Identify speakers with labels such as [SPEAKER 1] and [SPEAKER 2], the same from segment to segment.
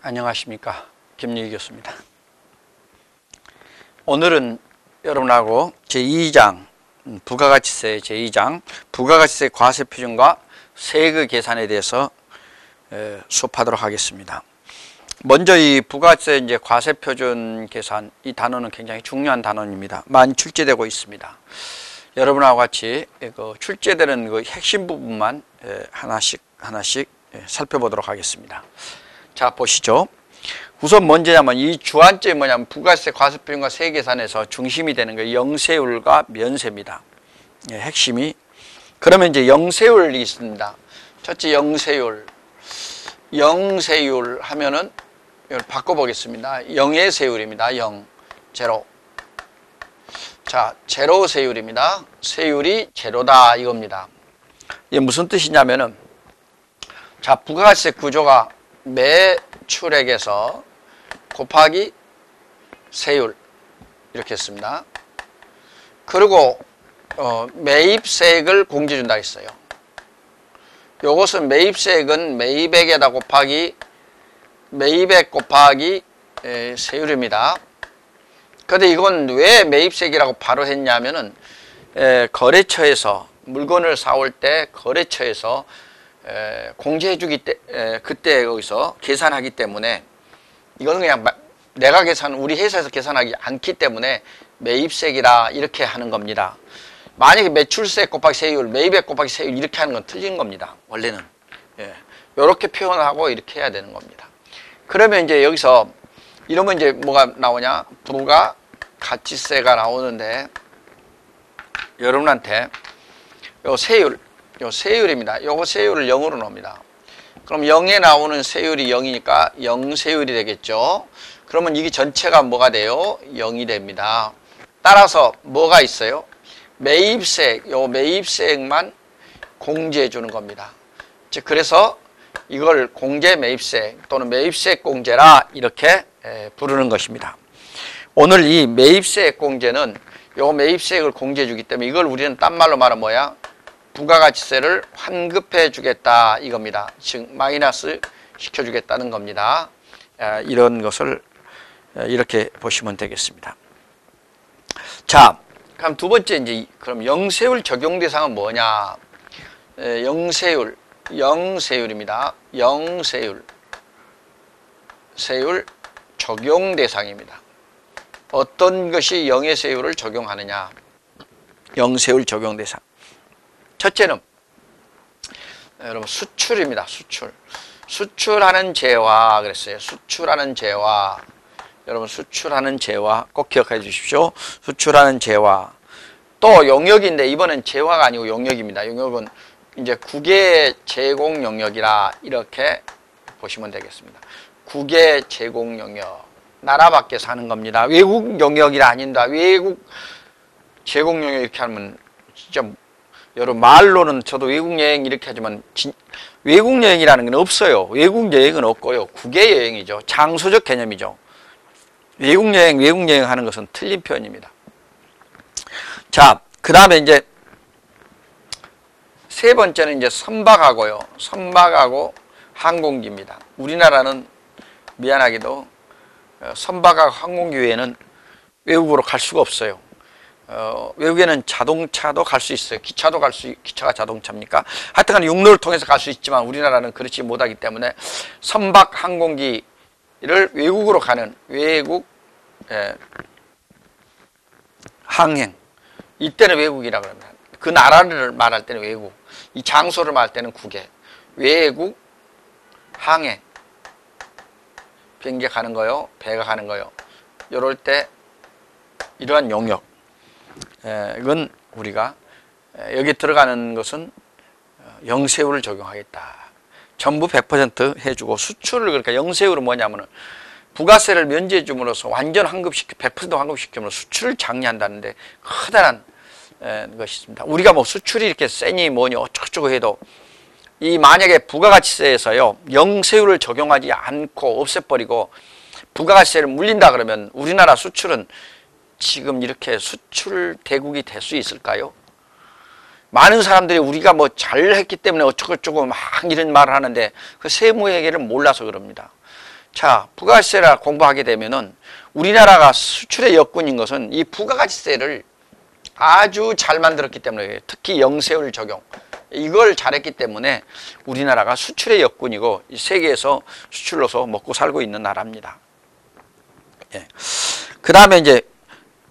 [SPEAKER 1] 안녕하십니까, 김유희 교수입니다. 오늘은 여러분하고 제2장 부가가치세 제2장 부가가치세 과세표준과 세액의 계산에 대해서 수업하도록 하겠습니다. 먼저 이 부가가치세 이제 과세표준 계산, 이 단어는 굉장히 중요한 단어입니다. 많이 출제되고 있습니다. 여러분하고 같이 그 출제되는 그 핵심 부분만 하나씩 살펴보도록 하겠습니다. 자, 보시죠. 우선 먼저냐면 이 주안점이 뭐냐면 부가세 과세표준과 세액 계산에서 중심이 되는 게 영세율과 면세입니다. 핵심이. 그러면 이제 영세율이 있습니다. 첫째 영세율. 영세율 하면은 이걸 바꿔보겠습니다. 영의 세율입니다. 0, 제로. 자, 제로 세율입니다. 세율이 제로다 이겁니다. 이게 무슨 뜻이냐면은, 자, 부가가치세 구조가 매출액에서 곱하기 세율 이렇게 했습니다. 그리고 매입세액을 공제준다 했어요. 요것은 매입세액은 매입액에다 곱하기 매입액 곱하기 세율입니다. 근데 이건 왜 매입세액이라고 바로 했냐면은 거래처에서 물건을 사올 때 거래처에서 공제해주기 때 그때 거기서 계산하기 때문에 이거는 그냥 내가 우리 회사에서 계산하기 않기 때문에 매입세액이라 이렇게 하는 겁니다. 만약에 매출세액 곱하기 세율, 매입액 곱하기 세율 이렇게 하는 건 틀린 겁니다. 원래는. 이렇게 표현하고 이렇게 해야 되는 겁니다. 그러면 이제 여기서 이러면 이제 뭐가 나오냐? 부가가치세가 나오는데, 여러분한테 요 세율입니다. 요거 세율을 0으로 넣습니다. 그럼 0에 나오는 세율이 0이니까 0세율이 되겠죠. 그러면 이게 전체가 뭐가 돼요? 0이 됩니다. 따라서 뭐가 있어요? 매입세액, 요 매입세액만 공제해 주는 겁니다. 즉, 그래서 이걸 공제 매입세액 또는 매입세액 공제라 이렇게 부르는 것입니다. 오늘 이 매입세액 공제는 요 매입세액을 공제해 주기 때문에 이걸 우리는 딴 말로 말하면 뭐야? 부가가치세를 환급해 주겠다 이겁니다. 즉 마이너스 시켜주겠다는 겁니다. 이런 것을 이렇게 보시면 되겠습니다. 자, 그럼 두 번째 이제 그럼 영세율 적용 대상은 뭐냐? 영세율입니다. 세율 적용 대상입니다. 어떤 것이 영의 세율을 적용하느냐? 영세율 적용 대상. 첫째는 여러분 수출입니다. 수출하는 재화 그랬어요. 수출하는 재화. 여러분 수출하는 재화 꼭 기억해 주십시오. 수출하는 재화. 또 용역인데 이번엔 재화가 아니고 용역입니다. 용역은 이제 국외 제공 용역이라 이렇게 보시면 되겠습니다. 국외 제공 용역. 나라 밖에서 하는 겁니다. 외국 용역이라 아닌다. 외국 제공 용역 이렇게 하면 진짜 여러분 말로는 저도 외국 여행 이렇게 하지만 외국 여행이라는 건 없어요. 외국 여행은 없고요. 국외 여행이죠. 장소적 개념이죠. 외국 여행 하는 것은 틀린 표현입니다. 자, 그 다음에 이제 세 번째는 이제 선박하고요. 선박하고 항공기입니다. 우리나라는 미안하게도 선박하고 항공기 외에는 외국으로 갈 수가 없어요. 외국에는 자동차도 갈 수 있어요. 기차가 자동차입니까? 하여튼간 육로를 통해서 갈 수 있지만 우리나라는 그렇지 못하기 때문에 선박 항공기를 외국으로 가는 외국 항행, 이때는 외국이라 그럽니다. 그 나라를 말할 때는 외국, 이 장소를 말할 때는 국외, 외국 항행, 비행기 가는 거요, 배가 가는 거요. 이럴 때 이러한 용역, 이건 우리가 여기 들어가는 것은 영세율을 적용하겠다. 전부 100% 해주고 수출을, 그러니까 영세율은 뭐냐면은 부가세를 면제해 줌으로써 완전 환급시켜 100% 환급시키면 수출을 장려한다는데 커다란 것이 있습니다. 우리가 뭐 수출이 이렇게 세니 뭐니 어쩌고저쩌고 해도 이 만약에 부가가치세에서요 영세율을 적용하지 않고 없애버리고 부가가치세를 물린다 그러면 우리나라 수출은 지금 이렇게 수출 대국이 될 수 있을까요? 많은 사람들이 우리가 뭐 잘했기 때문에 어쩌고저쩌고 막 이런 말을 하는데 그 세무회계를 몰라서 그럽니다. 자, 부가가치세를 공부하게 되면은 우리나라가 수출의 역군인 것은 이 부가가치세를 아주 잘 만들었기 때문에, 특히 영세율 적용 이걸 잘했기 때문에 우리나라가 수출의 역군이고 세계에서 수출로서 먹고 살고 있는 나라입니다. 예. 그 다음에 이제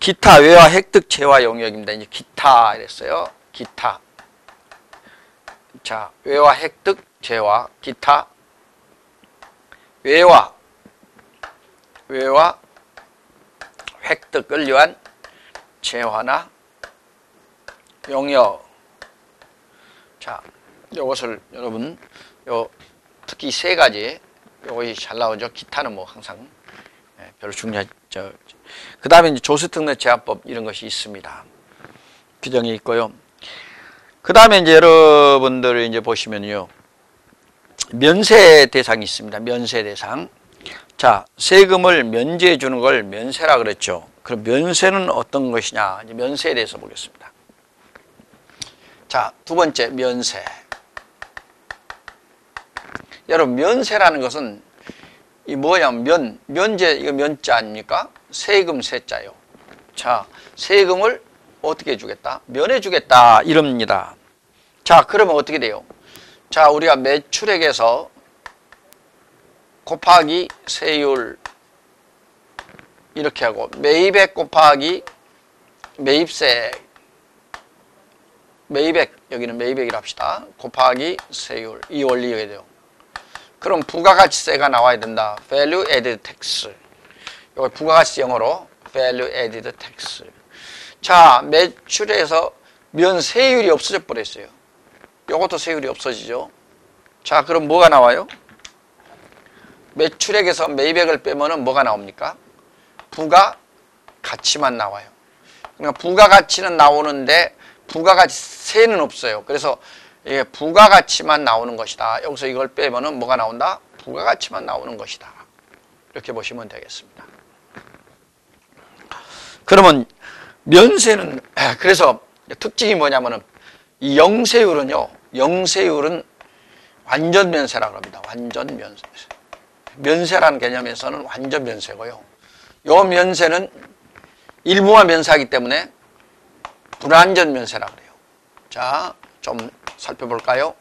[SPEAKER 1] 기타 외화 획득 재화 영역입니다. 이제 기타 이랬어요. 기타. 자, 외화 획득 재화 기타 외화 획득을 위한 재화나 영역. 자, 이것을 여러분 특히 세 가지 이것이 잘 나오죠. 기타는 뭐 항상 별로 중요하죠. 그 다음에 이제 조세특례 제한법 이런 것이 있습니다. 규정이 있고요. 그 다음에 이제 여러분들 이제 보시면요, 면세 대상이 있습니다. 면세 대상. 자, 세금을 면제해 주는 걸 면세라 그랬죠. 그럼 면세는 어떤 것이냐? 이제 면세에 대해서 보겠습니다. 자, 두 번째 면세. 여러분, 면세라는 것은 이 뭐냐면 면제, 이거 면자 아닙니까? 세금 세자요. 자, 세금을 어떻게 해주겠다? 면해주겠다 이럽니다. 자, 그러면 어떻게 돼요? 자, 우리가 매출액에서 곱하기 세율 이렇게 하고, 매입액 곱하기 매입세, 매입액, 여기는 매입액이라 합시다. 곱하기 세율, 이 원리가 돼요. 그럼 부가가치세가 나와야 된다. Value Added Tax. 이거 부가가치 영어로 Value Added Tax. 자, 매출에서 면세율이 없어져 버렸어요. 이것도 세율이 없어지죠. 자, 그럼 뭐가 나와요? 매출액에서 매입액을 빼면은 뭐가 나옵니까? 부가가치만 나와요. 그러니까 부가가치는 나오는데 부가가치세는 없어요. 그래서 이게 부가가치만 나오는 것이다. 여기서 이걸 빼면은 뭐가 나온다? 부가가치만 나오는 것이다. 이렇게 보시면 되겠습니다. 그러면 면세는, 그래서 특징이 뭐냐면은 이 영세율은요, 영세율은 완전 면세라고 합니다. 완전 면세. 면세라는 개념에서는 완전 면세고요. 요 면세는 일부만 면세하기 때문에 불완전 면세라고 그래요. 자, 좀 살펴볼까요?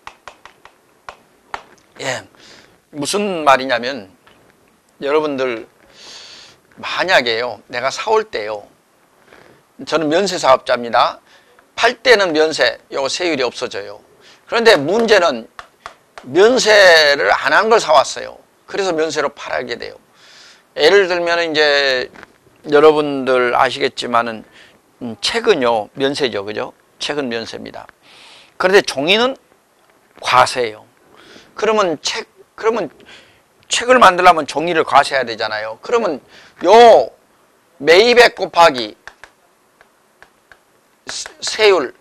[SPEAKER 1] 예. 무슨 말이냐면, 여러분들, 만약에요, 내가 사올 때요, 저는 면세 사업자입니다. 팔 때는 면세, 요 세율이 없어져요. 그런데 문제는 면세를 안 한 걸 사왔어요. 그래서 면세로 팔게 돼요. 예를 들면 이제 여러분들 아시겠지만은 책은요 면세죠, 그죠? 책은 면세입니다. 그런데 종이는 과세예요. 그러면 책을 만들려면 종이를 과세해야 되잖아요. 그러면 요 매입액 곱하기 세율,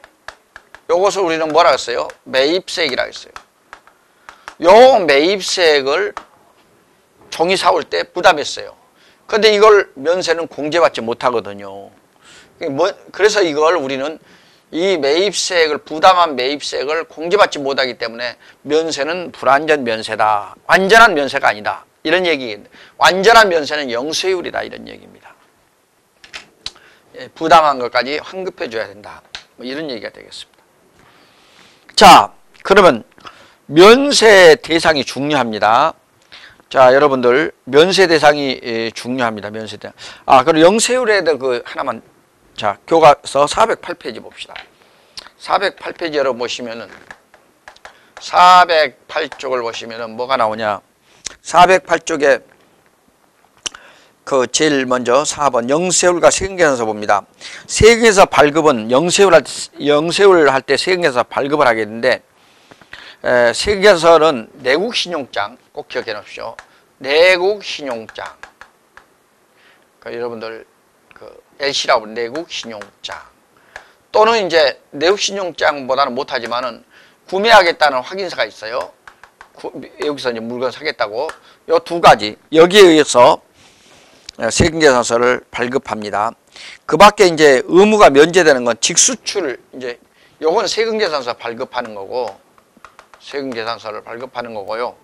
[SPEAKER 1] 요것을 우리는 뭐라 했어요? 매입세액이라고 했어요. 요 매입세액을 종이 사올 때 부담했어요. 근데 이걸 면세는 공제받지 못하거든요. 그래서 이걸 우리는 이 매입세액을, 부담한 매입세액을 공제받지 못하기 때문에 면세는 불완전 면세다. 완전한 면세가 아니다. 이런 얘기입니다. 완전한 면세는 영세율이다. 이런 얘기입니다. 부담한 것까지 환급해 줘야 된다. 뭐 이런 얘기가 되겠습니다. 자, 그러면 면세 대상이 중요합니다. 자, 여러분들 면세 대상이 중요합니다. 면세 대상. 그럼 영세율에 대해 하나만, 자, 교과서 408페이지 봅시다. 408페이지 여러분 보시면은 408쪽을 보시면은 뭐가 나오냐? 408쪽에 제일 먼저 4번 영세율과 세금계산서 봅니다. 세금계산서 발급은 영세율 할 때 세금계산서 발급을 하게 되는데, 세금계산서는 내국신용장 꼭 기억해 놓으십시오. 내국신용장. 여러분들 LC라고 하는 내국신용장. 또는 이제 내국신용장보다는 못하지만은 구매하겠다는 확인서가 있어요. 여기서 이제 물건 사겠다고. 요 두 가지. 여기에 의해서 세금계산서를 발급합니다. 그 밖에 이제 의무가 면제되는 건 직수출, 이제 요건 세금계산서 발급하는 거고, 세금계산서를 발급하는 거고요.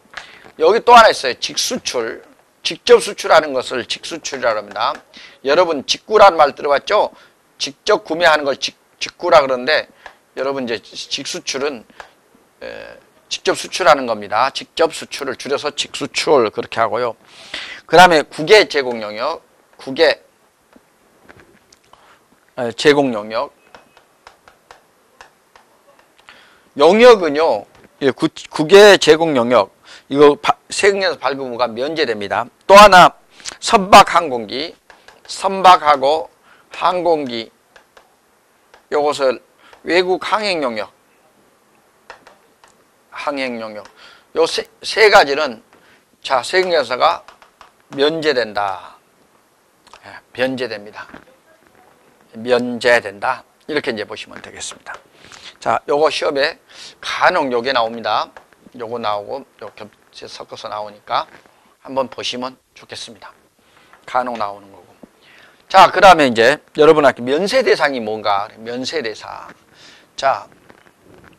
[SPEAKER 1] 여기 또 하나 있어요. 직수출. 직접 수출하는 것을 직수출이라고 합니다. 여러분 직구라는 말 들어봤죠? 직접 구매하는 걸 직구라 그러는데 여러분 이제 직수출은 직접 수출하는 겁니다. 직접 수출을 줄여서 직수출 그렇게 하고요. 그 다음에 국외 제공 영역, 국외 제공 영역. 영역은요, 국외 제공 영역, 이거 세금에서 발급 의무가 면제됩니다. 또 하나, 선박 항공기, 선박하고 항공기, 요것을 외국 항행 영역, 항행 영역. 요 세 가지는, 자, 세금에서가 면제된다. 면제됩니다. 면제된다. 이렇게 이제 보시면 되겠습니다. 자, 요거 시험에 간혹 요게 나옵니다. 요거 나오고 요 겹쳐 섞어서 나오니까 한번 보시면 좋겠습니다. 간혹 나오는 거고. 자, 그 다음에 이제 여러분한테 면세 대상이 뭔가? 면세 대상. 자,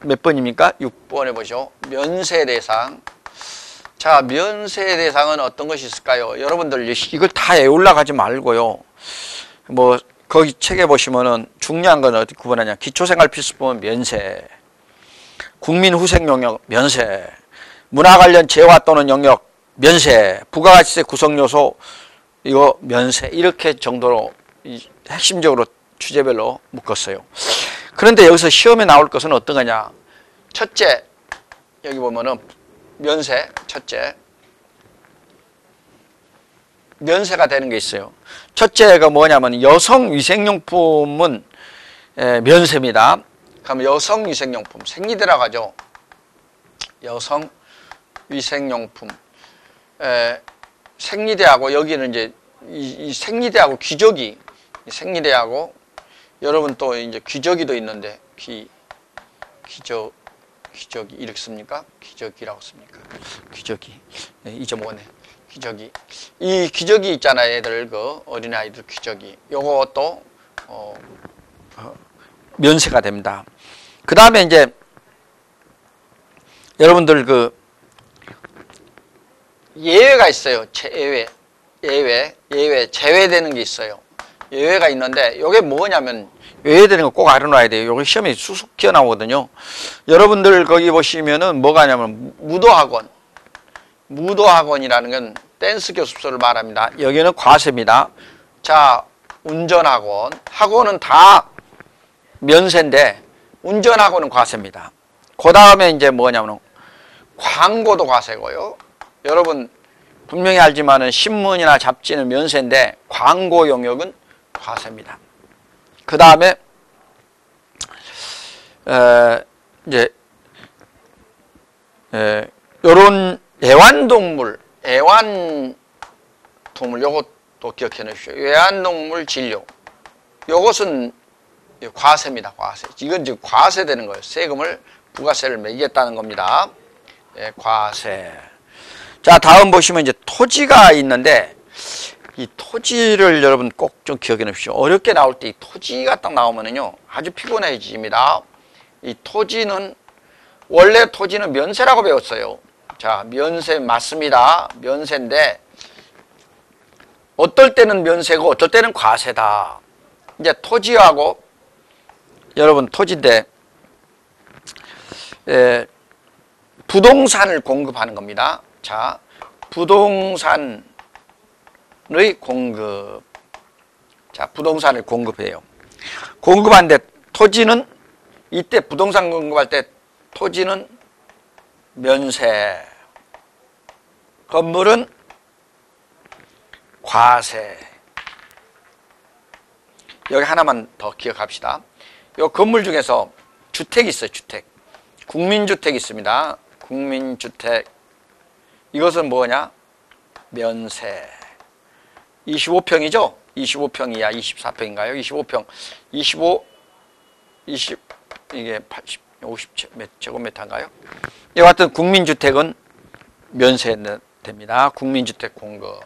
[SPEAKER 1] 몇 번입니까? 6번에 보죠. 면세 대상. 자, 면세 대상은 어떤 것이 있을까요? 여러분들 이걸 다 외우려 가지 말고요. 뭐 거기 책에 보시면은 중요한 건 어디 구분하냐. 기초생활필수품은 면세, 국민후생 영역 면세, 문화 관련 재화 또는 영역 면세, 부가가치세 구성요소 이거 면세, 이렇게 정도로 핵심적으로 주제별로 묶었어요. 그런데 여기서 시험에 나올 것은 어떤 거냐. 첫째, 여기 보면은 면세, 첫째 면세가 되는 게 있어요. 첫째가 뭐냐면 여성 위생용품은 면세입니다. 그럼 여성 위생용품, 생리대라고 하죠. 여성 위생용품, 생리대하고 여기는 이제 이 생리대하고 기저귀, 생리대하고 여러분 또 이제 기저귀도 있는데 기저귀 이렇게 씁니까? 기저귀라고 씁니까? 기저귀 잊어먹었네. 기저귀. 이 기저귀 있잖아요. 애들 그 어린아이들 기저귀. 요것도 면세가 됩니다. 그 다음에 이제 여러분들 그 예외가 있어요. 예외 제외되는 게 있어요. 예외가 있는데 요게 뭐냐면 예외되는 거 꼭 알아놔야 돼요. 요게 시험에 쑥쑥 튀어나오거든요. 여러분들 거기 보시면은 뭐가 냐면 무도학원이라는 건 댄스 교습소를 말합니다. 여기는 과세입니다. 자, 운전학원, 학원은 다 면세인데 운전학원은 과세입니다. 그 다음에 이제 뭐냐면 광고도 과세고요. 여러분 분명히 알지만은 신문이나 잡지는 면세인데 광고 영역은 과세입니다. 그 다음에 이제 요런 애완동물 요것도 기억해 놓으십시오. 애완동물 진료. 요것은 과세입니다. 과세. 이건 지금 과세되는 거예요. 세금을, 부가세를 매기겠다는 겁니다. 예, 과세. 자, 다음 보시면 이제 토지가 있는데, 이 토지를 여러분 꼭 좀 기억해 놓으십시오. 어렵게 나올 때 이 토지가 딱 나오면은요, 아주 피곤해집니다. 이 토지는, 원래 토지는 면세라고 배웠어요. 자, 면세 맞습니다. 면세인데 어떨 때는 면세고 어떨 때는 과세다. 이제 토지하고 여러분 토지인데 부동산을 공급하는 겁니다. 자, 부동산의 공급. 자, 부동산을 공급해요. 공급하는데 토지는 이때 부동산 공급할 때 토지는 면세, 건물은 과세. 여기 하나만 더 기억합시다. 이 건물 중에서 주택이 있어요. 주택. 국민주택이 있습니다. 국민주택. 이것은 뭐냐? 면세. 25평이죠? 25평이야. 24평인가요? 25평. 20, 이게 80, 50제곱미터인가요? 이와 같은 국민주택은 면세됩니다. 국민주택 공급.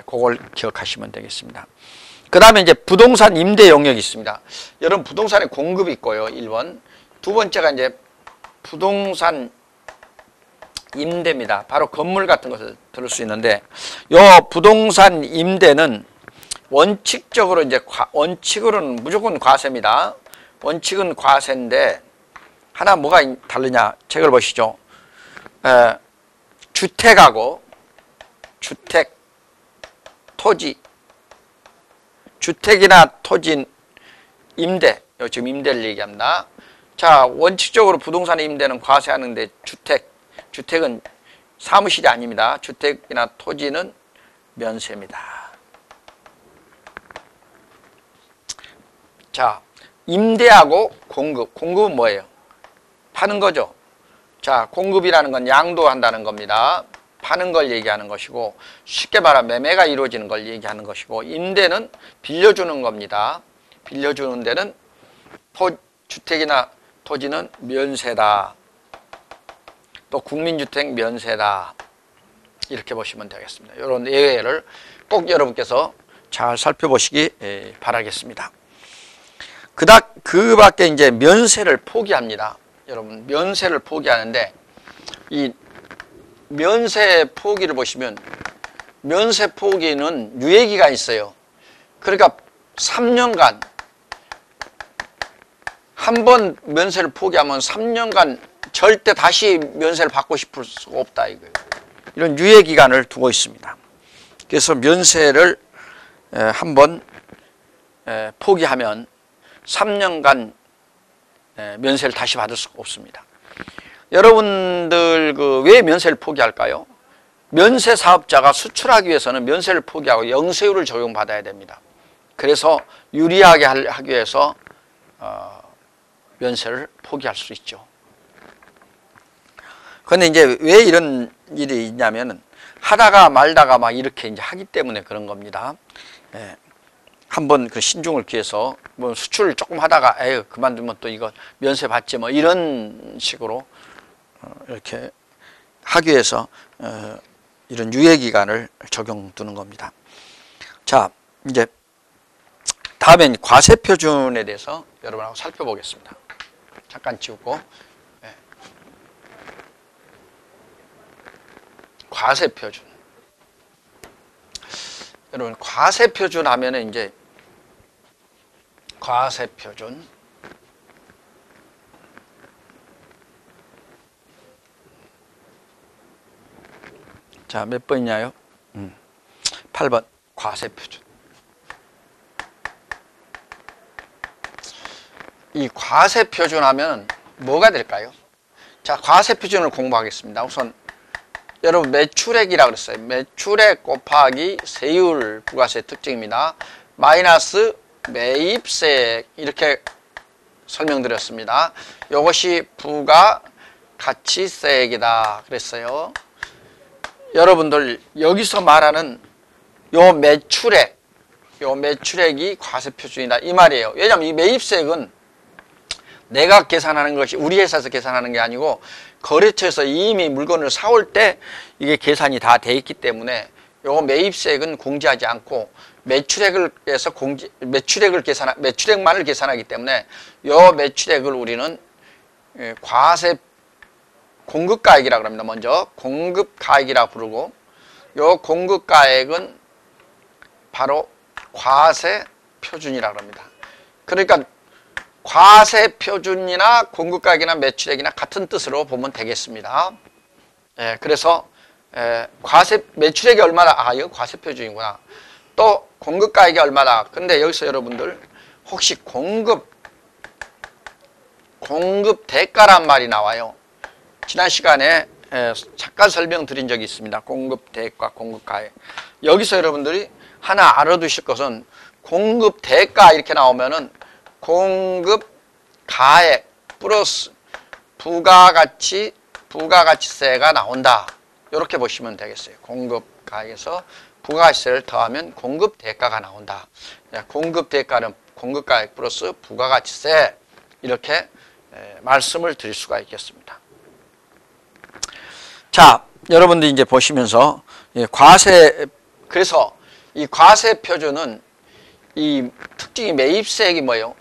[SPEAKER 1] 그걸 기억하시면 되겠습니다. 그 다음에 이제 부동산 임대 영역이 있습니다. 여러분 부동산의 공급이 있고요. 1번. 두 번째가 이제 부동산 임대입니다. 바로 건물 같은 것을 들을 수 있는데, 요 부동산 임대는 원칙적으로 이제 원칙으로는 무조건 과세입니다. 원칙은 과세인데 하나 뭐가 다르냐? 책을 보시죠. 주택하고 주택, 토지, 주택이나 토지 임대, 지금 임대를 얘기합니다. 자, 원칙적으로 부동산 임대는 과세하는데 주택은 사무실이 아닙니다. 주택이나 토지는 면세입니다. 자, 임대하고 공급은 뭐예요? 파는 거죠. 자, 공급이라는 건 양도한다는 겁니다. 파는 걸 얘기하는 것이고, 쉽게 말하면 매매가 이루어지는 걸 얘기하는 것이고, 임대는 빌려주는 겁니다. 빌려주는 데는 주택이나 토지는 면세다. 또 국민주택 면세다. 이렇게 보시면 되겠습니다. 이런 예외를 꼭 여러분께서 잘 살펴보시기 바라겠습니다. 그 밖에 이제 면세를 포기합니다. 여러분, 면세를 포기하는데, 이 면세 포기를 보시면, 면세 포기는 유예기가 있어요. 그러니까 3년간, 한 번 면세를 포기하면 3년간 절대 다시 면세를 받고 싶을 수가 없다, 이거예요. 이런 유예기간을 두고 있습니다. 그래서 면세를 한번 포기하면 3년간 면세를 다시 받을 수가 없습니다. 여러분들 왜 면세를 포기할까요? 면세 사업자가 수출하기 위해서는 면세를 포기하고 영세율을 적용받아야 됩니다. 그래서 유리하게 하기 위해서 면세를 포기할 수 있죠. 그런데 이제 왜 이런 일이 있냐면은 하다가 말다가 막 이렇게 이제 하기 때문에 그런 겁니다. 한번 그 신중을 기해서 뭐 수출을 조금 하다가 에휴 그만두면 또 이거 면세 받지 뭐 이런 식으로 이렇게 하기 위해서 이런 유예 기간을 적용두는 겁니다. 자, 이제 다음엔 과세 표준에 대해서 여러분하고 살펴보겠습니다. 잠깐 지우고. 과세 표준. 여러분, 과세 표준 하면은 이제 과세 표준. 자, 몇 번이냐요? 8번. 과세 표준. 이 과세 표준 하면 뭐가 될까요? 자, 과세 표준을 공부하겠습니다. 우선 여러분 매출액이라고 그랬어요. 매출액 곱하기 세율 부가세 특징입니다. 마이너스 매입세액 이렇게 설명드렸습니다. 이것이 부가가치세액이다 그랬어요. 여러분들 여기서 말하는 요 매출액이 과세 표준이다 이 말이에요. 왜냐하면 이 매입세액은 내가 계산하는 것이 우리 회사에서 계산하는 게 아니고 거래처에서 이미 물건을 사올 때 이게 계산이 다 돼 있기 때문에 요 매입세액은 공제하지 않고 매출액만을 계산하기 때문에 요 매출액을 우리는 과세 공급가액이라고 합니다. 먼저 공급가액이라고 부르고 요 공급가액은 바로 과세 표준이라고 합니다. 그러니까 과세 표준이나 공급가액이나 매출액이나 같은 뜻으로 보면 되겠습니다. 그래서 매출액이 얼마다? 이거 과세 표준이구나. 또 공급가액이 얼마다? 근데 여기서 여러분들 혹시 공급 대가란 말이 나와요. 지난 시간에 잠깐 설명드린 적이 있습니다. 공급 대가, 공급가액. 여기서 여러분들이 하나 알아두실 것은 공급 대가 이렇게 나오면은 공급 가액 플러스 부가가치세가 나온다. 이렇게 보시면 되겠어요. 공급 가액에서 부가가치세를 더하면 공급 대가가 나온다. 공급 대가는 공급 가액 플러스 부가가치세 이렇게 말씀을 드릴 수가 있겠습니다. 자, 여러분들 이제 보시면서 그래서 이 과세 표준은 이 특징이 매입세액이 뭐예요?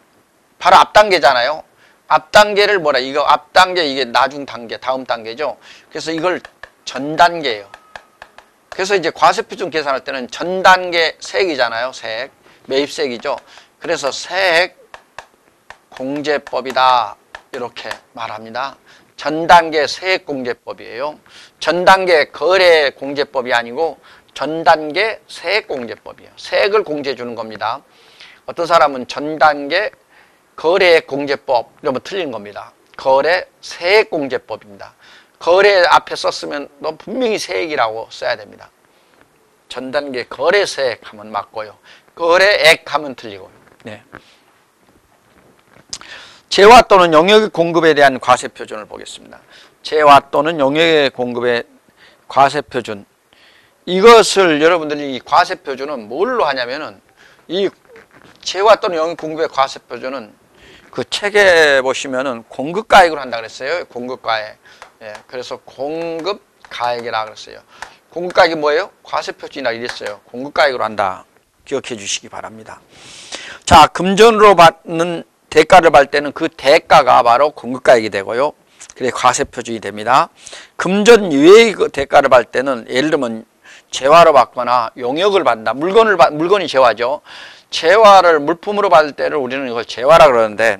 [SPEAKER 1] 바로 앞단계잖아요. 앞단계를 이거 앞단계 이게 나중 단계, 다음 단계죠. 그래서 이걸 전 단계예요. 그래서 이제 과세표준 계산할 때는 전 단계 세액이잖아요. 세액. 매입세액이죠. 그래서 세액 공제법이다. 이렇게 말합니다. 전 단계 세액 공제법이에요. 전 단계 거래 공제법이 아니고 전 단계 세액 공제법이에요. 세액을 공제해 주는 겁니다. 어떤 사람은 전 단계 거래 공제법 이러면 틀린 겁니다. 거래 세액 공제법입니다. 거래 앞에 썼으면 너 분명히 세액이라고 써야 됩니다. 전 단계 거래 세액 하면 맞고요. 거래액 하면 틀리고요. 네. 재화 또는 용역의 공급에 대한 과세표준을 보겠습니다. 재화 또는 용역의 공급의 과세표준. 이것을 여러분들이 이 과세표준은 뭘로 하냐면은 이 재화 또는 용역 공급의 과세표준은 그 책에 보시면은 공급가액으로 한다 그랬어요. 공급가액. 예, 그래서 공급가액이라 그랬어요. 공급가액이 뭐예요? 과세표준이라 이랬어요. 공급가액으로 한다. 기억해 주시기 바랍니다. 자, 금전으로 받는 대가를 받을 때는 그 대가가 바로 공급가액이 되고요. 그래 과세표준이 됩니다. 금전 이외의 그 대가를 받을 때는 예를 들면 재화로 받거나 용역을 받는다. 물건이 재화죠. 재화를 물품으로 받을 때를 우리는 이걸 재화라 그러는데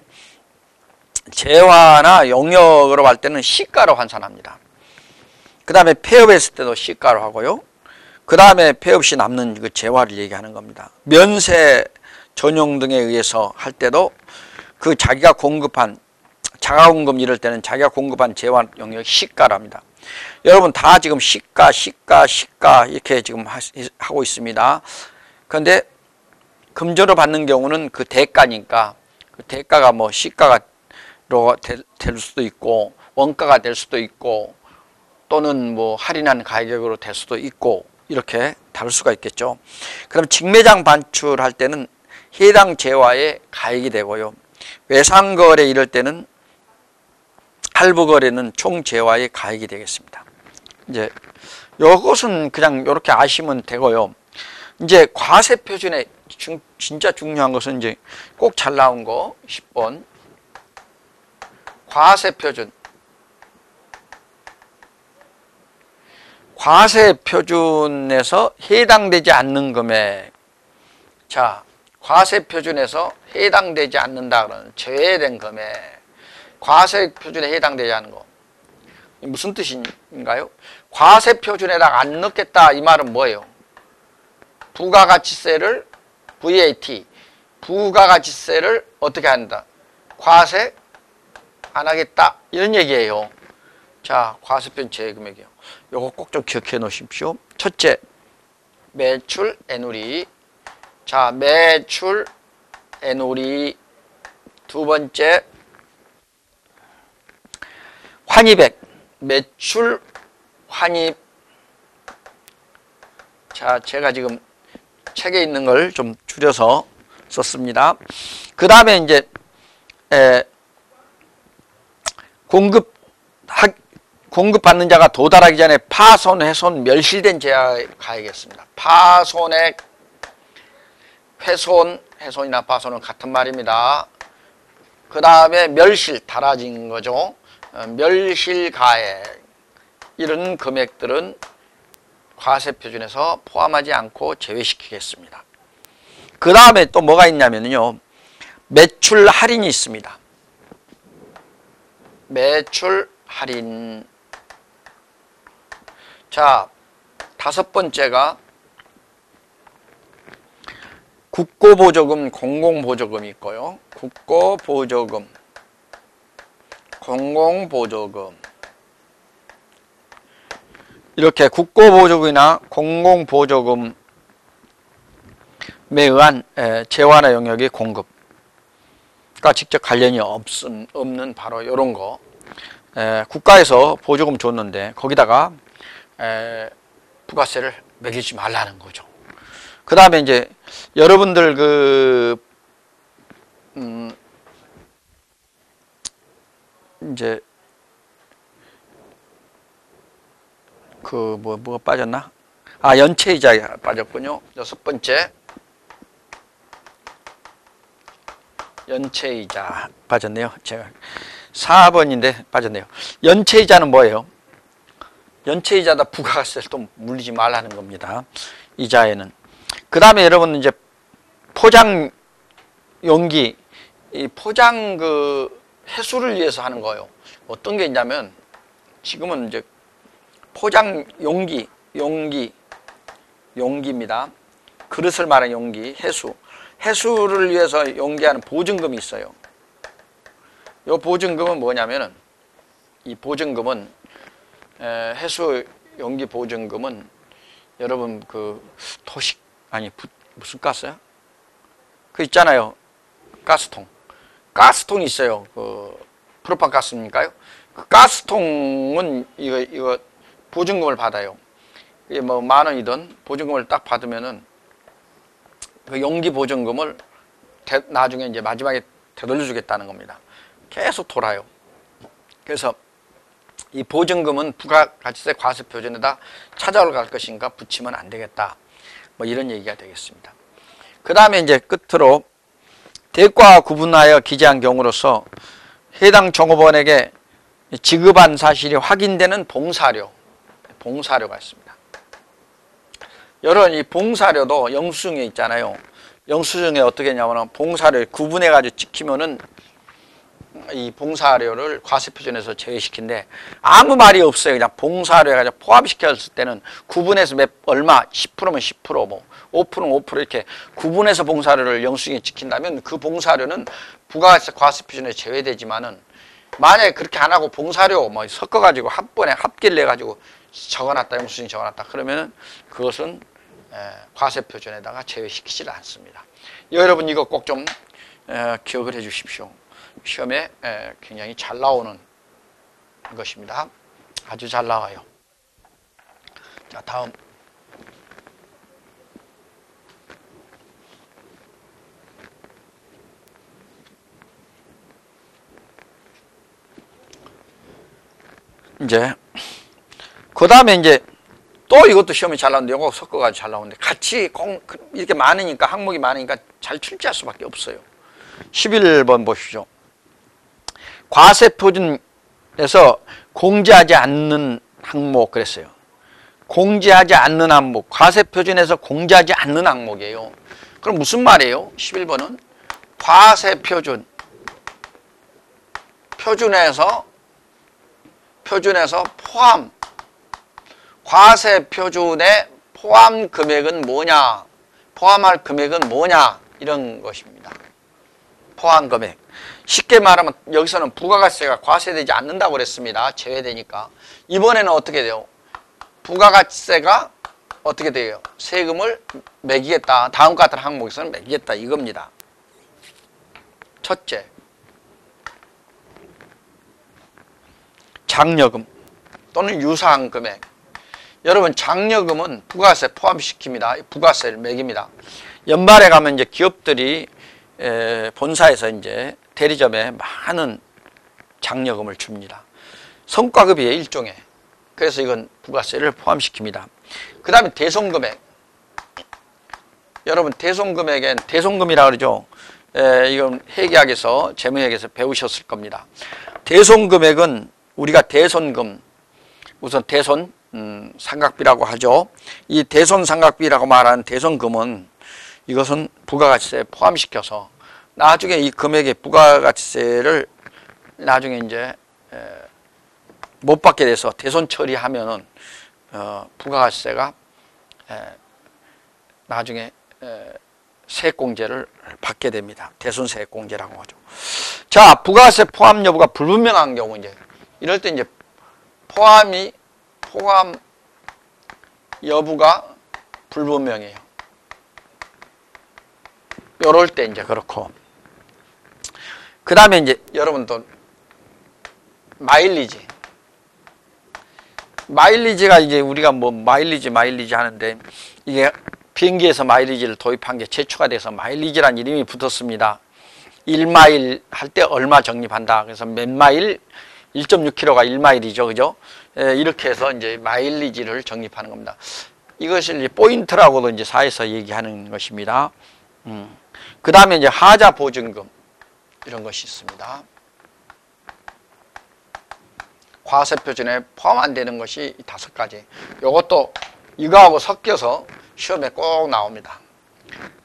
[SPEAKER 1] 재화나 용역으로 받을 때는 시가로 환산합니다. 그 다음에 폐업했을 때도 시가로 하고요. 그 다음에 폐업 시 남는 그 재화를 얘기하는 겁니다. 면세 전용 등에 의해서 할 때도 그 자기가 공급한 자가공급 이럴 때는 자기가 공급한 재화 용역 시가랍니다. 여러분 다 지금 시가 이렇게 지금 하고 있습니다. 그런데 금전으로 받는 경우는 그 대가니까 그 대가가 뭐 시가로 될 수도 있고 원가가 될 수도 있고 또는 뭐 할인한 가격으로 될 수도 있고 이렇게 다룰 수가 있겠죠. 그럼 직매장 반출할 때는 해당 재화의 가액이 되고요. 외상거래 이럴 때는 할부거래는 총 재화의 가액이 되겠습니다. 이제 요것은 그냥 이렇게 아시면 되고요. 이제 과세표준의 진짜 중요한 것은 이제 꼭 잘 나온 거 10번 과세표준. 과세표준에서 해당되지 않는 금액. 자, 과세표준에서 해당되지 않는다 그러는 제외된 금액. 과세표준에 해당되지 않는 거. 무슨 뜻인가요? 과세표준에다가 안 넣겠다 이 말은 뭐예요? 부가가치세를 VAT, 부가가치세를 어떻게 한다? 과세 안 하겠다 이런 얘기예요. 자, 과세표준 제외금액이요. 요거 꼭 좀 기억해 놓으십시오. 첫째, 매출 애누리. 자, 매출 애누리. 두 번째, 환입액. 매출 환입. 자, 제가 지금 책에 있는 걸 좀 줄여서 썼습니다. 그 다음에 이제 공급받는 자가 도달하기 전에 파손, 훼손, 멸실된 재화에 가야겠습니다. 파손액, 훼손이나 파손은 같은 말입니다. 그 다음에 멸실, 달아진 거죠. 멸실가액. 이런 금액들은 과세표준에서 포함하지 않고 제외시키겠습니다. 그 다음에 또 뭐가 있냐면요. 매출 할인이 있습니다. 매출 할인. 자, 다섯 번째가 국고보조금, 공공보조금이 있고요. 국고보조금, 공공보조금. 이렇게 국고보조금이나 공공보조금에 의한 재화나 용역의 공급과 직접 관련이 없는 바로 이런 거. 국가에서 보조금 줬는데 거기다가 부가세를 매기지 말라는 거죠. 그 다음에 이제 여러분들 이제 뭐가 빠졌나? 아, 연체이자 빠졌군요. 여섯 번째, 연체이자 빠졌네요. 제가 4번인데 빠졌네요. 연체이자는 뭐예요? 연체이자다 부가가세를 또 물리지 말라는 겁니다. 이자에는. 그 다음에 여러분 이제 포장 용기, 이 포장 해수를 위해서 하는 거예요. 어떤 게 있냐면 지금은 이제 포장 용기입니다. 그릇을 말하는 용기, 해수를 위해서 용기하는 보증금이 있어요. 이 보증금은 뭐냐면은 이 보증금은 해수 용기 보증금은 여러분 무슨 가스야? 그 있잖아요. 가스통이 있어요. 프로판 가스입니까요? 그 가스통은 이거 보증금을 받아요. 이게 뭐 10,000원이든 보증금을 딱 받으면은 그 용기 보증금을 나중에 이제 마지막에 되돌려 주겠다는 겁니다. 계속 돌아요. 그래서 이 보증금은 부가가치세 과세 표준에다 찾아올 것인가 붙이면 안 되겠다. 뭐 이런 얘기가 되겠습니다. 그 다음에 이제 끝으로 대가 구분하여 기재한 경우로서 해당 종업원에게 지급한 사실이 확인되는 봉사료가 있습니다. 여러분 이 봉사료도 영수증에 있잖아요. 영수증에 어떻게 했냐면 봉사료 구분해가지고 찍히면은 이 봉사료를 과세표준에서 제외시킨데 아무 말이 없어요. 그냥 봉사료 해가지고 포함시켰을 때는 구분해서 얼마 10%면 10%, 뭐 5%면 5% 이렇게 구분해서 봉사료를 영수증에 찍힌다면 그 봉사료는 부가가치세 과세표준에 제외되지만은 만약에 그렇게 안 하고 봉사료 뭐 섞어가지고 한 번에 합계를 내가지고 적어놨다, 영수증 적어놨다 그러면은 그것은 과세표준에다가 제외시키지 않습니다. 여러분 이거 꼭 좀 기억을 해 주십시오. 시험에 굉장히 잘 나오는 것입니다. 아주 잘 나와요. 자, 다음. 이제 그 다음에 이제 또 이것도 시험에 잘 나오는데 이거 섞어가지고 잘 나오는데 같이 이렇게 많으니까 항목이 많으니까 잘 출제할 수밖에 없어요. 11번 보시죠. 과세표준에서 공제하지 않는 항목 그랬어요. 공제하지 않는 항목, 과세표준에서 공제하지 않는 항목이에요. 그럼 무슨 말이에요? 11번은 표준에서 포함, 과세표준의 포함 금액은 뭐냐, 포함할 금액은 뭐냐 이런 것입니다. 포함 금액. 쉽게 말하면 여기서는 부가가치세가 과세되지 않는다고 그랬습니다. 제외되니까. 이번에는 어떻게 돼요? 부가가치세가 어떻게 돼요? 세금을 매기겠다. 다음과 같은 항목에서는 매기겠다 이겁니다. 첫째, 장려금 또는 유사한 금액. 여러분 장려금은 부가세 포함시킵니다. 부가세를 매깁니다. 연말에 가면 이제 기업들이 본사에서 이제 대리점에 많은 장려금을 줍니다. 성과급이에요, 일종의. 그래서 이건 부가세를 포함시킵니다. 그 다음에 대손금액. 여러분 대손금액엔 대손금이라고 그러죠. 이건 회계학에서 재무회계에서 배우셨을 겁니다. 대손금액은 우리가 대손금, 우선 대손 삼각비라고 하죠. 이 대손 삼각비라고 말하는 대손금은 이것은 부가가치세에 포함시켜서 나중에 이 금액의 부가가치세를 나중에 이제 못 받게 돼서 대손 처리하면은 부가가치세가 나중에 세액공제를 받게 됩니다. 대손 세액공제라고 하죠. 자, 부가세 포함 여부가 불분명한 경우 이제 이럴 때 이제 포함 여부가 불분명해요. 요럴 때 이제 그렇고. 그 다음에 이제 여러분도 마일리지가 이제 우리가 뭐 마일리지 하는데 이게 비행기에서 마일리지를 도입한 게 제초가 돼서 마일리지란 이름이 붙었습니다. 1마일 할 때 얼마 적립한다. 그래서 몇 마일 1.6km가 1마일이죠. 그죠? 이렇게 해서 이제 마일리지를 적립하는 겁니다. 이것을 이제 포인트라고도 이제 사회에서 얘기하는 것입니다. 그 다음에 이제 하자 보증금 이런 것이 있습니다. 과세표준에 포함 안 되는 것이 5가지. 요것도 이거하고 섞여서 시험에 꼭 나옵니다.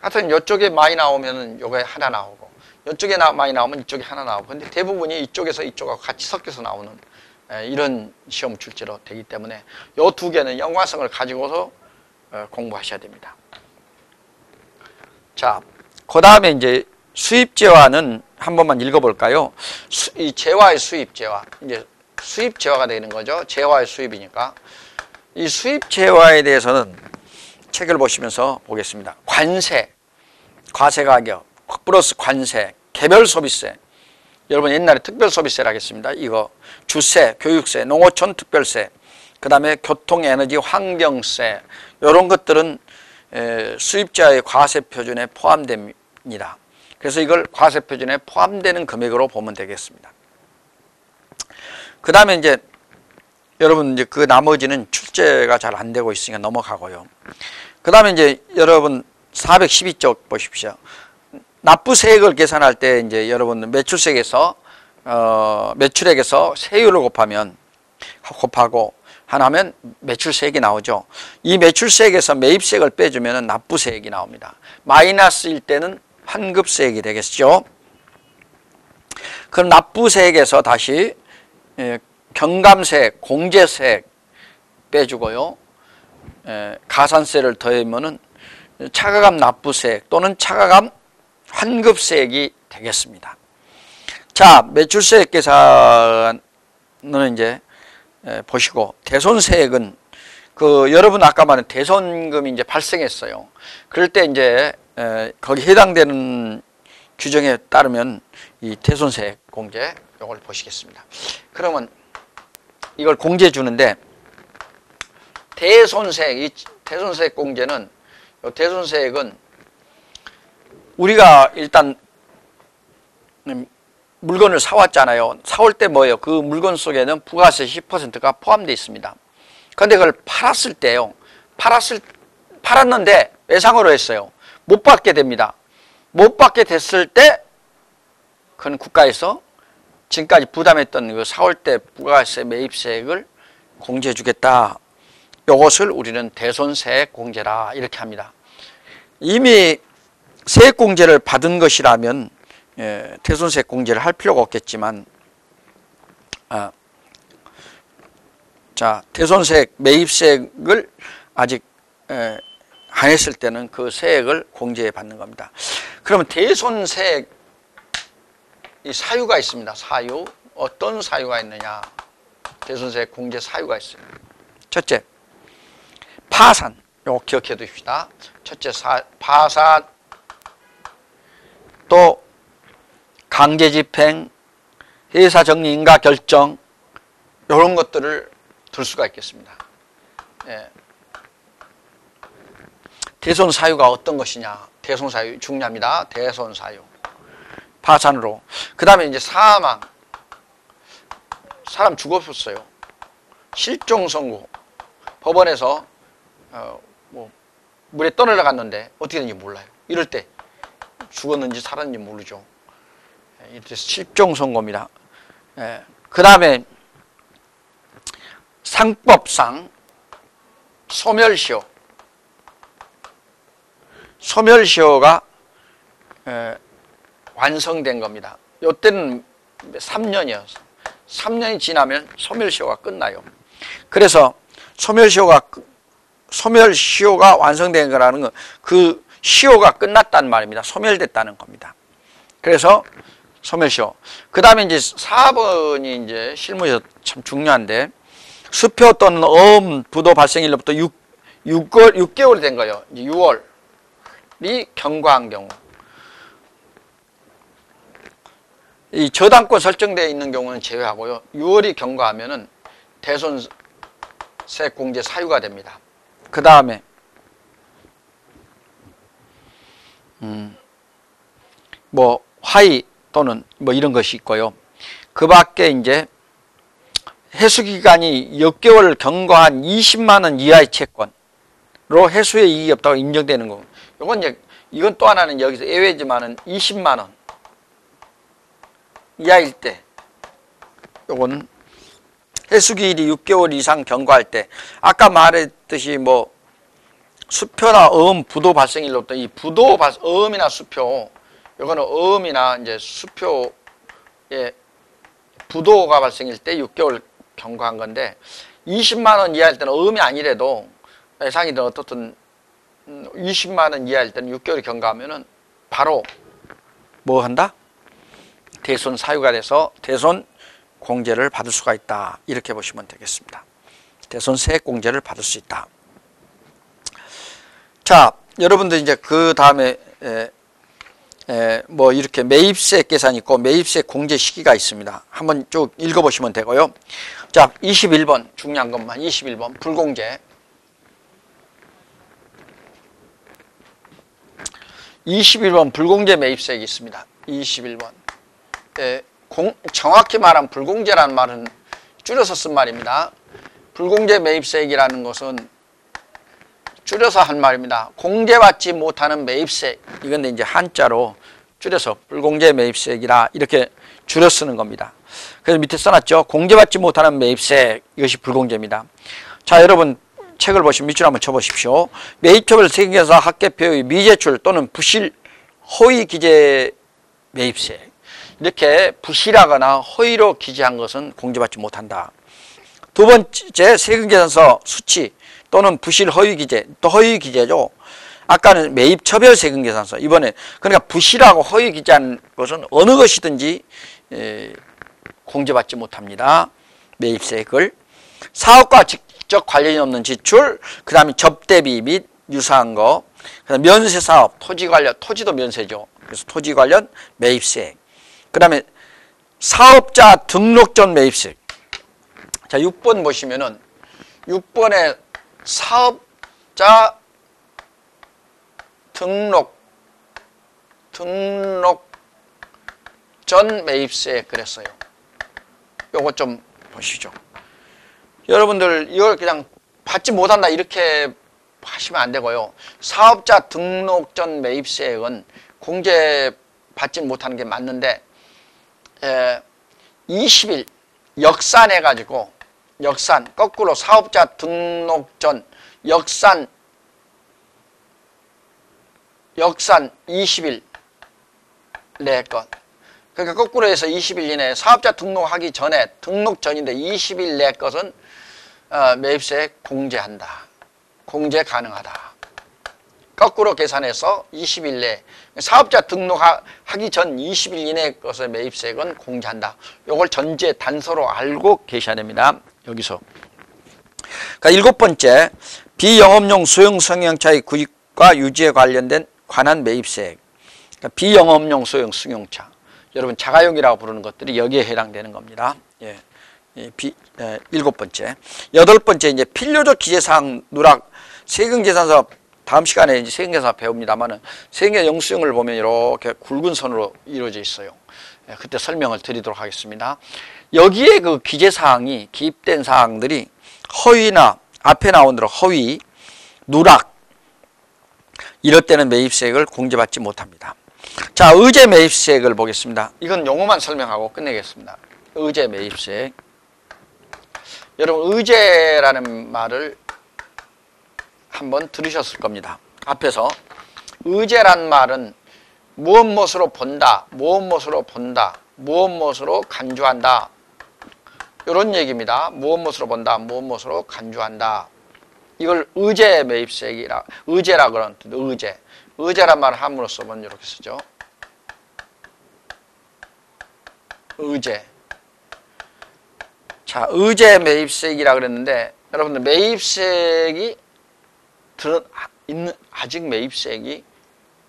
[SPEAKER 1] 하여튼 이쪽에 많이 나오면은 요게 하나 나오고, 이쪽에 많이 나오면 이쪽에 하나 나오고, 근데 대부분이 이쪽에서 이쪽하고 같이 섞여서 나오는 이런 시험 출제로 되기 때문에 요 2개는 연관성을 가지고서 공부하셔야 됩니다. 자, 그 다음에 이제 수입재화는 한 번만 읽어볼까요? 이 재화의 수입재화, 이제 수입재화가 되는 거죠. 재화의 수입이니까. 이 수입재화에 대해서는 책을 보시면서 보겠습니다. 관세, 과세가격, 플러스 관세, 개별소비세. 여러분 옛날에 특별소비세라 하겠습니다. 이거 주세, 교육세, 농어촌 특별세, 그 다음에 교통, 에너지, 환경세, 이런 것들은 수입자의 과세표준에 포함됩니다. 그래서 이걸 과세표준에 포함되는 금액으로 보면 되겠습니다. 그 다음에 이제 여러분 이제 그 나머지는 출제가 잘 안 되고 있으니까 넘어가고요. 그 다음에 이제 여러분 412쪽 보십시오. 납부세액을 계산할 때 이제 여러분 매출세액에서 매출액에서 세율을 곱하고 하나면 매출세액이 나오죠. 이 매출세액에서 매입세액을 빼주면 납부세액이 나옵니다. 마이너스일 때는 환급세액이 되겠죠. 그럼 납부세액에서 다시 경감세액, 공제세액 빼주고요. 가산세를 더하면은 차가감 납부세액 또는 차가감 환급세액이 되겠습니다. 자, 매출세액 계산은 이제 보시고, 대손세액은 여러분 아까 말한 대손금이 이제 발생했어요. 그럴 때 이제 거기 해당되는 규정에 따르면 이 대손세액 공제 이걸 보시겠습니다. 그러면 이걸 공제 주는데 대손세액, 이 대손세액 공제는 대손세액은 우리가 일단 물건을 사왔잖아요. 사올 때 뭐예요? 그 물건 속에는 부가세 10%가 포함되어 있습니다. 그런데 그걸 팔았을 때요. 팔았는데 외상으로 했어요. 못 받게 됩니다. 못 받게 됐을 때 그건 국가에서 지금까지 부담했던 그 사올 때 부가세 매입세액을 공제해 주겠다. 이것을 우리는 대손세액 공제라 이렇게 합니다. 이미 세액 공제를 받은 것이라면 대손세액 공제를 할 필요가 없겠지만, 자, 대손세액 매입세액을 아직 안 했을 때는 그 세액을 공제해 받는 겁니다. 그러면 대손세액 이 사유가 있습니다. 사유. 어떤 사유가 있느냐? 대손세액 공제 사유가 있어요. 첫째, 파산. 이거 기억해 두십시다. 첫째, 파산. 또 강제집행, 회사 정리 인가 결정 이런 것들을 들 수가 있겠습니다. 예. 대손 사유가 어떤 것이냐? 대손 사유 중요합니다. 대손 사유. 파산으로. 그 다음에 이제 사망. 사람 죽었었어요. 실종 선고. 법원에서 물에 떠내려갔는데 어떻게 되는지 몰라요. 이럴 때 죽었는지 살았는지 모르죠. 이때 실종 선고입니다. 그 다음에 상법상 소멸시효. 소멸시효가 완성된 겁니다. 이때는 3년이어서 3년이 지나면 소멸시효가 끝나요. 그래서 소멸시효가 완성된 거라는 건 그 시효가 끝났다는 말입니다. 소멸됐다는 겁니다. 그래서 소멸시효. 그 다음에 이제 4번이 이제 실무에서 참 중요한데, 수표 또는 어음 부도 발생일로부터 6개월이 된 거예요. 이제 6월이 경과한 경우. 이 저당권 설정되어 있는 경우는 제외하고요. 6월이 경과하면은 대손세액 공제 사유가 됩니다. 그 다음에 뭐 화의 또는 뭐 이런 것이 있고요. 그 밖에 이제 해수기간이 6개월 경과한 20만 원 이하의 채권으로 해수의 이익이 없다고 인정되는 거. 이건 또 하나는 여기서 예외지만은 20만 원 이하일 때, 요건 해수기일이 6개월 이상 경과할 때 아까 말했듯이 뭐 수표나 어음, 부도 발생일로부터 이 어음이나 수표, 이거는 어음이나 이제 수표에 부도가 발생일 때 6개월 경과한 건데 20만 원 이하일 때는 어음이 아니래도 예상이든 어떻든 20만 원 이하일 때는 6개월이 경과하면은 바로 뭐 한다? 대손 사유가 돼서 대손 공제를 받을 수가 있다. 이렇게 보시면 되겠습니다. 대손 세액 공제를 받을 수 있다. 자, 여러분들 이제 그 다음에 뭐 이렇게 매입세액 계산이 있고 매입세액 공제 시기가 있습니다. 한번 쭉 읽어보시면 되고요. 자, 21번 중요한 것만 21번 불공제. 21번 불공제 매입세액이 있습니다. 21번. 정확히 말하면 불공제라는 말은 줄여서 쓴 말입니다. 불공제 매입세액이라는 것은 줄여서 한 말입니다. 공제받지 못하는 매입세액. 이건 이제 한자로 줄여서 불공제 매입세액이라 이렇게 줄여 쓰는 겁니다. 그래서 밑에 써놨죠. 공제받지 못하는 매입세액. 이것이 불공제입니다. 자, 여러분 책을 보시면 밑줄 한번 쳐보십시오. 매입처별 세금계산 합계표의 미제출 또는 부실 허위 기재 매입세액. 이렇게 부실하거나 허위로 기재한 것은 공제받지 못한다. 두 번째 세금계산서 수치 또는 부실 허위 기재, 또 허위 기재죠. 아까는 매입처별 세금계산서. 이번에 그러니까 부실하고 허위 기재한 것은 어느 것이든지 공제받지 못합니다. 매입세액을. 사업과 직접 관련이 없는 지출, 그 다음에 접대비 및 유사한 거, 그다음 면세사업, 토지 관련, 토지도 면세죠. 그래서 토지 관련 매입세액. 그 다음에 사업자 등록 전 매입세액. 자, 6번 보시면은 6번에 사업자 등록 전 매입세액 그랬어요. 요거 좀 보시죠. 여러분들 이걸 그냥 받지 못한다 이렇게 하시면 안 되고요. 사업자 등록 전 매입세액은 공제 받지 못하는 게 맞는데 20일 역산해가지고 역산 거꾸로 사업자 등록 전 역산 20일 내 것. 그러니까 거꾸로 해서 20일 이내에 사업자 등록하기 전에 등록 전인데 20일 내 것은 매입세액 공제한다. 공제 가능하다. 거꾸로 계산해서 20일 내 사업자 등록하기 전 20일 이내 것의 매입세액은 공제한다. 이걸 전제 단서로 알고 계셔야 됩니다. 여기서. 그러니까 7번째 비영업용 소형 승용차의 구입과 유지에 관한 매입세액. 그러니까 비영업용 소형 승용차. 여러분 자가용이라고 부르는 것들이 여기에 해당되는 겁니다. 예. 7번째. 8번째 이제 필요적 기재사항 누락 세금계산서 다음 시간에 이제 세금계산서 배웁니다만은 세금계산 영수증을 보면 이렇게 굵은 선으로 이루어져 있어요. 예, 그때 설명을 드리도록 하겠습니다. 여기에 그 기재사항이 기입된 사항들이 허위나 앞에 나온 대로 허위, 누락 이럴 때는 매입세액을 공제받지 못합니다. 자, 의제 매입세액을 보겠습니다. 이건 용어만 설명하고 끝내겠습니다. 의제 매입세액. 여러분 의제라는 말을 한번 들으셨을 겁니다. 앞에서 의제란 말은 무엇무엇으로 본다, 무엇무엇으로 본다, 무엇무엇으로 간주한다 이런 얘기입니다. 무엇무엇으로 본다, 무엇무엇으로 간주한다. 이걸 의제 매입세액이라 의제라 그러는 뜻. 의제. 의제란 말을 한문으로 써보면 이렇게 쓰죠. 의제. 자, 의제 매입세액이라 그랬는데 여러분들 매입세액이 아직 매입세액이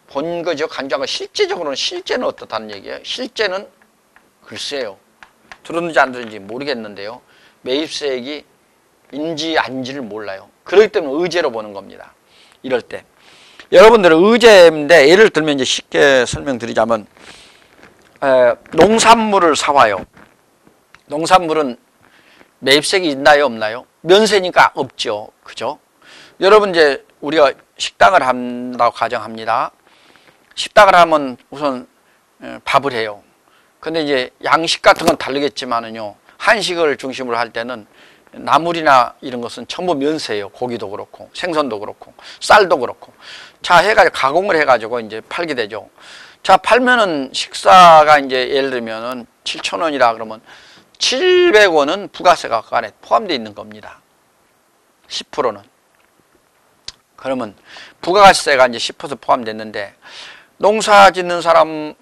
[SPEAKER 1] 본 거죠. 간주한 거. 실제는 어떻다는 얘기예요. 실제는 글쎄요. 들었는지 안 들었는지 모르겠는데요. 매입세액이 인지 아닌지를 몰라요. 그렇기 때문에 의제로 보는 겁니다. 이럴 때. 여러분들은 의제인데 예를 들면 이제 쉽게 설명드리자면 농산물을 사와요. 농산물은 매입세액이 있나요? 없나요? 면세니까 없죠. 그죠? 여러분 이제 우리가 식당을 한다고 가정합니다. 식당을 하면 우선 밥을 해요. 근데 이제 양식 같은 건 다르겠지만은요. 한식을 중심으로 할 때는 나물이나 이런 것은 전부 면세예요. 고기도 그렇고 생선도 그렇고 쌀도 그렇고. 자, 해가지고 가공을 해가지고 이제 팔게 되죠. 자, 팔면은 식사가 이제 예를 들면은 7,000원이라 그러면 700원은 부가세가 그 안에 포함되어 있는 겁니다. 10%는. 그러면 부가세가 이제 10% 포함됐는데, 농사 짓는 사람,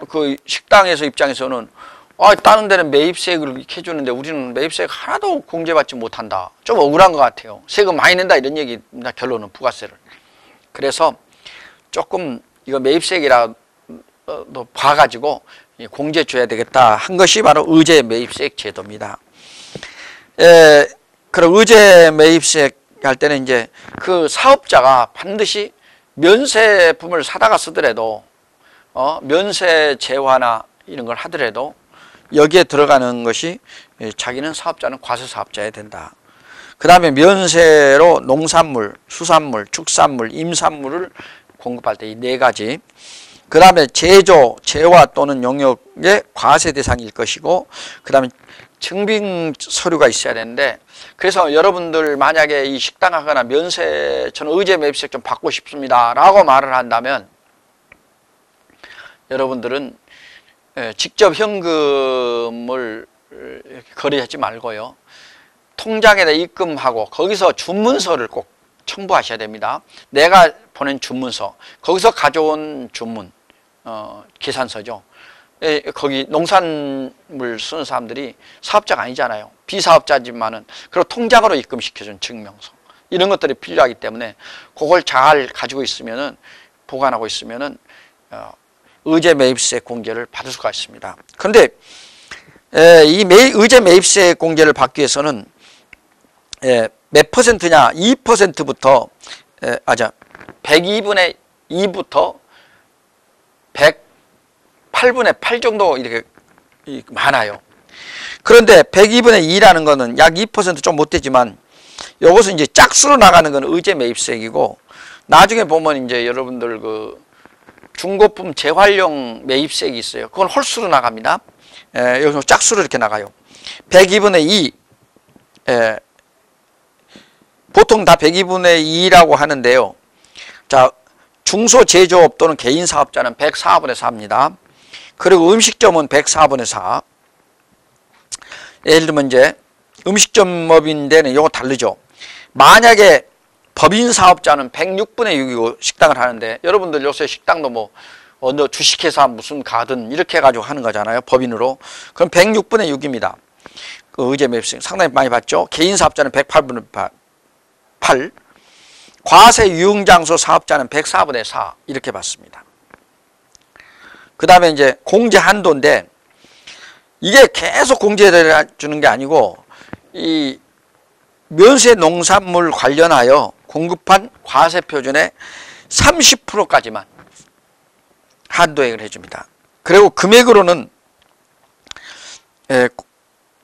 [SPEAKER 1] 그 식당에서 입장에서는 다른 데는 매입세액을 이렇게 해주는데 우리는 매입세액 하나도 공제받지 못한다. 좀 억울한 것 같아요. 세금 많이 낸다 이런 얘기입니다. 결론은 부가세를. 그래서 조금 이거 매입세액이라도 봐가지고 공제 줘야 되겠다 한 것이 바로 의제 매입세액 제도입니다. 그럼 의제 매입세액 할 때는 이제 그 사업자가 반드시 면세품을 사다가 쓰더라도 면세 제화나 이런 걸 하더라도 여기에 들어가는 것이 자기는 사업자는 과세사업자여야 된다. 그 다음에 면세로 농산물, 수산물, 축산물, 임산물을 공급할 때 이 네 가지. 그 다음에 제조, 재화 또는 용역의 과세 대상일 것이고, 그 다음에 증빙 서류가 있어야 되는데, 그래서 여러분들 만약에 이 식당 하거나 면세, 저는 의제 매입세액 좀 받고 싶습니다 라고 말을 한다면, 여러분들은 직접 현금을 거래하지 말고요, 통장에다 입금하고 거기서 준문서를 꼭 첨부하셔야 됩니다. 내가 보낸 준문서, 거기서 가져온 준문, 계산서죠. 거기 농산물 쓰는 사람들이 사업자가 아니잖아요. 비사업자지만은, 그리고 통장으로 입금시켜준 증명서, 이런 것들이 필요하기 때문에 그걸 잘 가지고 있으면은, 보관하고 있으면은 의제 매입세 공제를 받을 수가 있습니다. 그런데 이 의제 매입세 공제를 받기 위해서는 몇 퍼센트냐? 2%부터 102분의 2부터 108분의 8 정도 이렇게 많아요. 그런데 102분의 2라는 거는 약 2% 좀 못 되지만, 이것은 이제 짝수로 나가는 건 의제 매입세액이고, 나중에 보면 이제 여러분들 그 중고품 재활용 매입세액이 있어요. 그건 홀수로 나갑니다. 여기서 짝수로 이렇게 나가요. 102분의 2. 보통 다 102분의 2라고 하는데요. 자, 중소제조업 또는 개인사업자는 104분의 4입니다. 그리고 음식점은 104분의 4. 예를 들면 이제 음식점업인데는 이거 다르죠. 만약에 법인사업자는 106분의 6이고 식당을 하는데, 여러분들 요새 식당도 뭐 어느 주식회사 무슨 가든 이렇게 해가지고 하는 거잖아요. 법인으로. 그럼 106분의 6입니다. 그 의제 매입세액 상당히 많이 받죠. 개인사업자는 108분의 8. 과세 유흥장소 사업자는 104분의 4 이렇게 받습니다. 그 다음에 이제 공제 한도인데, 이게 계속 공제해 주는 게 아니고, 이 면세 농산물 관련하여 공급한 과세 표준의 30%까지만 한도액을 해줍니다. 그리고 금액으로는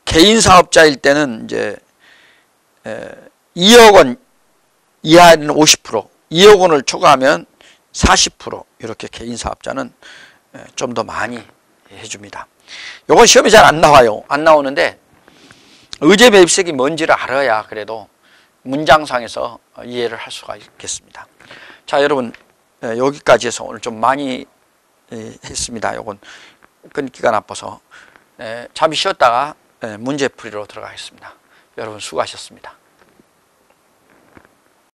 [SPEAKER 1] 개인 사업자일 때는 이제 2억 원 이하는 50%, 2억 원을 초과하면 40% 이렇게 개인 사업자는 좀 더 많이 해줍니다. 이건 시험에 잘 안 나와요. 안 나오는데 의제 매입세액이 뭔지를 알아야 그래도 문장상에서 이해를 할 수가 있겠습니다. 자, 여러분 여기까지 해서 오늘 좀 많이 했습니다. 이건 끊기가 나빠서 잠시 쉬었다가 문제풀이로 들어가겠습니다. 여러분 수고하셨습니다.